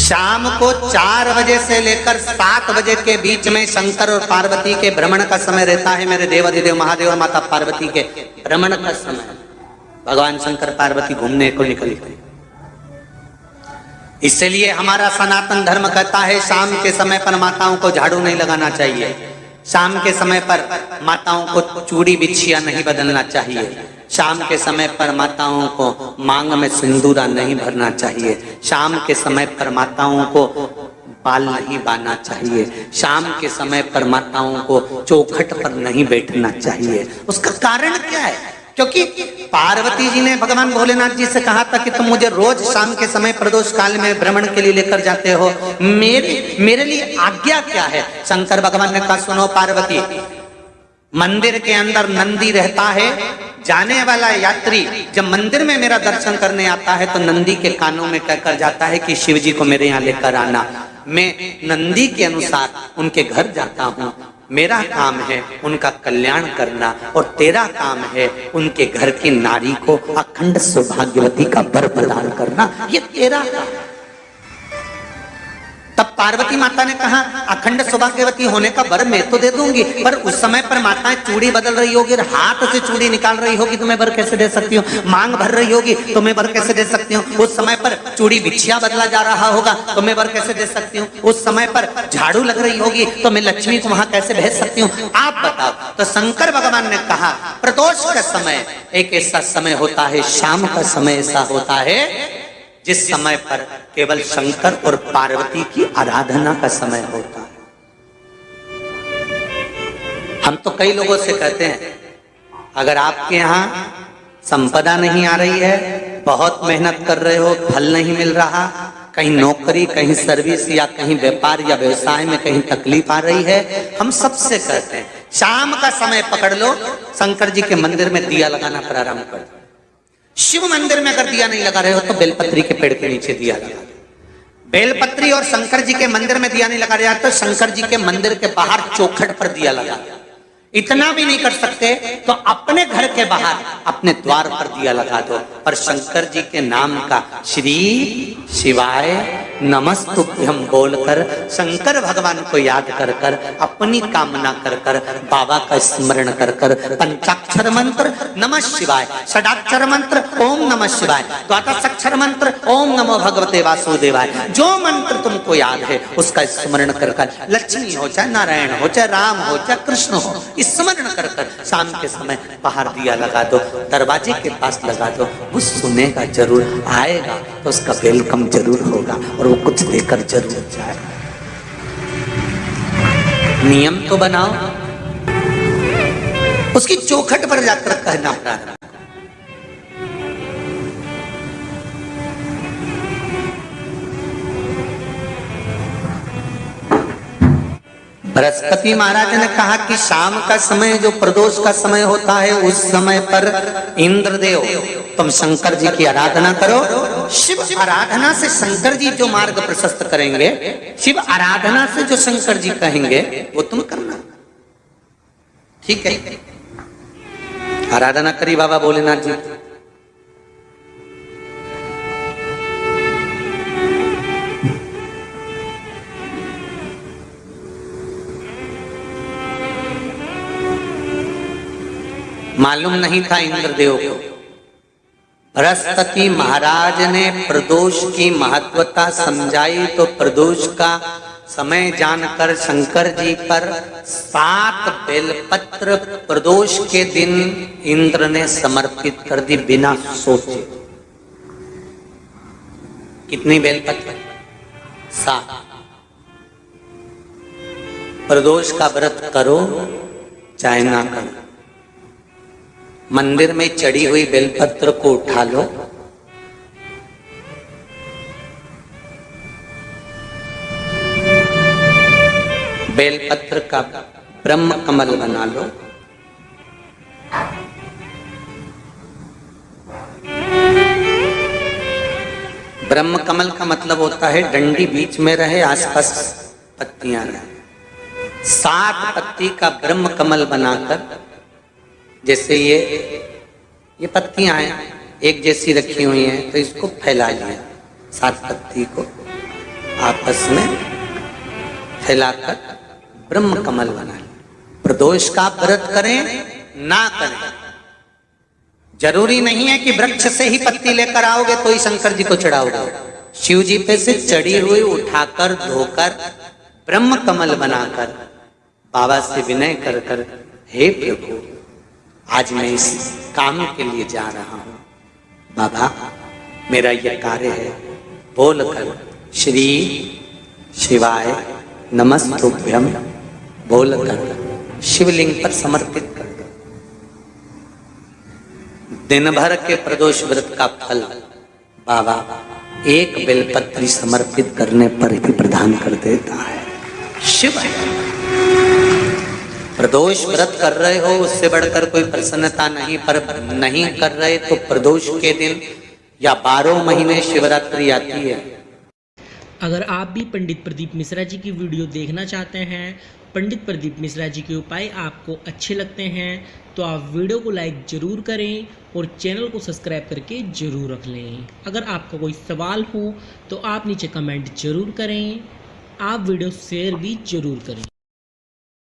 शाम को 4 बजे से लेकर 7 बजे के बीच में शंकर और पार्वती के भ्रमण का समय रहता है। मेरे देवाधिदेव महादेव और माता पार्वती के भ्रमण का समय, भगवान शंकर पार्वती घूमने को निकले। इसलिए हमारा सनातन धर्म कहता है शाम के समय पर माताओं को झाड़ू नहीं लगाना चाहिए, शाम के समय पर माताओं को चूड़ी बिछिया नहीं बदलना चाहिए, शाम के समय पर माताओं को मांग में सिंदूरा नहीं भरना चाहिए, शाम के समय पर माताओं को बाल नहीं बांधना चाहिए, शाम के समय पर माताओं को चौखट पर नहीं बैठना चाहिए। उसका कारण क्या है? क्योंकि पार्वती जी ने भगवान भोलेनाथ जी से कहा था कि तुम मुझे रोज शाम के समय प्रदोष काल में भ्रमण के लिए लेकर जाते हो, मेरे लिए आज्ञा क्या है? शंकर भगवान ने कहा सुनो पार्वती, मंदिर के अंदर नंदी रहता है, जाने वाला यात्री जब मंदिर में मेरा दर्शन करने आता है तो नंदी के कानों में कहकर जाता है कि शिव जी को मेरे यहाँ लेकर आना। मैं नंदी के अनुसार उनके घर जाता हूँ, मेरा काम है उनका कल्याण करना और तेरा काम है उनके घर की नारी को अखंड सौभाग्यवती का वर प्रदान करना, ये तेरा काम। तब पार्वती माता ने कहा अखंड सौभाग्यवती होने का वर मैं तो दे दूंगी, पर उस समय पर माताएं चूड़ी बदल रही होगी, हाथ से चूड़ी निकाल रही होगी तो मैं वर कैसे दे सकती हूँ? मांग भर रही होगी तो मैं वर कैसे दे सकती हूँ? उस समय पर चूड़ी बिछिया बदला जा रहा होगा तो मैं वर कैसे दे सकती हूँ? उस समय पर झाड़ू लग रही होगी तो मैं लक्ष्मी को वहां कैसे भेज सकती हूँ? आप बताओ। तो शंकर भगवान ने कहा प्रदोष का समय एक ऐसा समय होता है, शाम का समय ऐसा होता है जिस समय पर केवल शंकर और पार्वती की आराधना का समय होता है। हम तो कई लोगों से कहते हैं अगर आपके यहाँ संपदा नहीं आ रही है, बहुत मेहनत कर रहे हो, फल नहीं मिल रहा, कहीं नौकरी, कहीं सर्विस या कहीं व्यापार या व्यवसाय में कहीं तकलीफ आ रही है, हम सबसे कहते हैं शाम का समय पकड़ लो, शंकर जी के मंदिर में दिया लगाना प्रारंभ कर दो। शिव मंदिर में अगर दिया नहीं लगा रहे हो तो बेलपत्री के पेड़ के नीचे दिया लगा दो। बेलपत्री और शंकर जी के मंदिर में दिया नहीं लगा रहा तो शंकर जी के मंदिर के बाहर चौखट पर दिया लगा दो। इतना भी नहीं कर सकते तो अपने घर के बाहर अपने द्वार पर दिया लगा दो, पर शंकर जी के नाम का श्री शिवाय नमस्तुभ्यम बोलकर शंकर भगवान को याद कर कर अपनी कामना कर कर बाबा का स्मरण कर कर पंचाक्षर मंत्र नमः शिवाय, षडाक्षर मंत्र ओम नमः शिवाय, द्वादशाक्षर मंत्र ओम नमो भगवते वासुदेवाय, जो मंत्र तुमको याद है उसका स्मरण कर कर लक्ष्मी हो चाहे नारायण हो चाहे राम हो चाहे कृष्ण हो स्मरण कर कर शाम के समय बाहर दिया लगा दो, दरवाजे के पास लगा दो। वो सुनेगा जरूर, आएगा तो उसका वेलकम जरूर होगा और वो कुछ देकर जरूर जाएगा। नियम तो बनाओ, उसकी चौखट पर जाकर कहना प्रारंभ। बृहस्पति महाराज ने कहा कि शाम का समय जो प्रदोष का समय होता है उस समय पर इंद्रदेव तुम शंकर जी की आराधना करो। शिव आराधना से शंकर जी जो मार्ग प्रशस्त करेंगे, शिव आराधना से जो शंकर जी कहेंगे वो तुम करना, ठीक है? आराधना करी बाबा भोलेनाथ जी। मालूम नहीं था इंद्रदेव को। बृहस्पति महाराज ने प्रदोष की महत्वता समझाई तो प्रदोष का समय जानकर शंकर जी पर 7 बेलपत्र प्रदोष के दिन इंद्र ने समर्पित कर दी बिना सोचे। कितनी बेलपत्र? 7। प्रदोष का व्रत करो चाहे ना करो, मंदिर में चढ़ी हुई बेलपत्र को उठा लो, बेलपत्र का ब्रह्म कमल बना लो, ब्रह्म कमल का मतलब होता है डंडी बीच में रहे, आसपास पत्तियां रहे। 7 पत्ती का ब्रह्म कमल बनाकर, जैसे ये पत्तियां हैं एक जैसी रखी हुई हैं तो इसको फैला लिया 7 पत्ती को, आपस में फैलाकर ब्रह्म कमल बना लें। प्रदोष का व्रत करें ना करें, जरूरी नहीं है कि वृक्ष से ही पत्ती लेकर आओगे तो ही शंकर जी को चढ़ाओगे। शिव जी पे से चढ़ी हुई उठाकर धोकर ब्रह्म कमल बनाकर बाबा से विनय कर कर, हे प्रभु आज मैं इस काम के लिए जा रहा हूं, बाबा मेरा यह कार्य है, बोलकर श्री शिवाय नमस्तुभ्यम बोलकर शिवलिंग पर समर्पित कर दो। दिन भर के प्रदोष व्रत का फल बाबा एक बेलपत्री समर्पित करने पर ही प्रदान कर देता है। शिव है। प्रदोष व्रत कर रहे हो उससे बढ़कर कोई प्रसन्नता नहीं, पर नहीं कर रहे तो प्रदोष के दिन या 12 महीने शिवरात्रि आती है। अगर आप भी पंडित प्रदीप मिश्रा जी की वीडियो देखना चाहते हैं, पंडित प्रदीप मिश्रा जी के उपाय आपको अच्छे लगते हैं तो आप वीडियो को लाइक ज़रूर करें और चैनल को सब्सक्राइब करके ज़रूर रख लें। अगर आपका कोई सवाल हो तो आप नीचे कमेंट ज़रूर करें, आप वीडियो शेयर भी ज़रूर करें।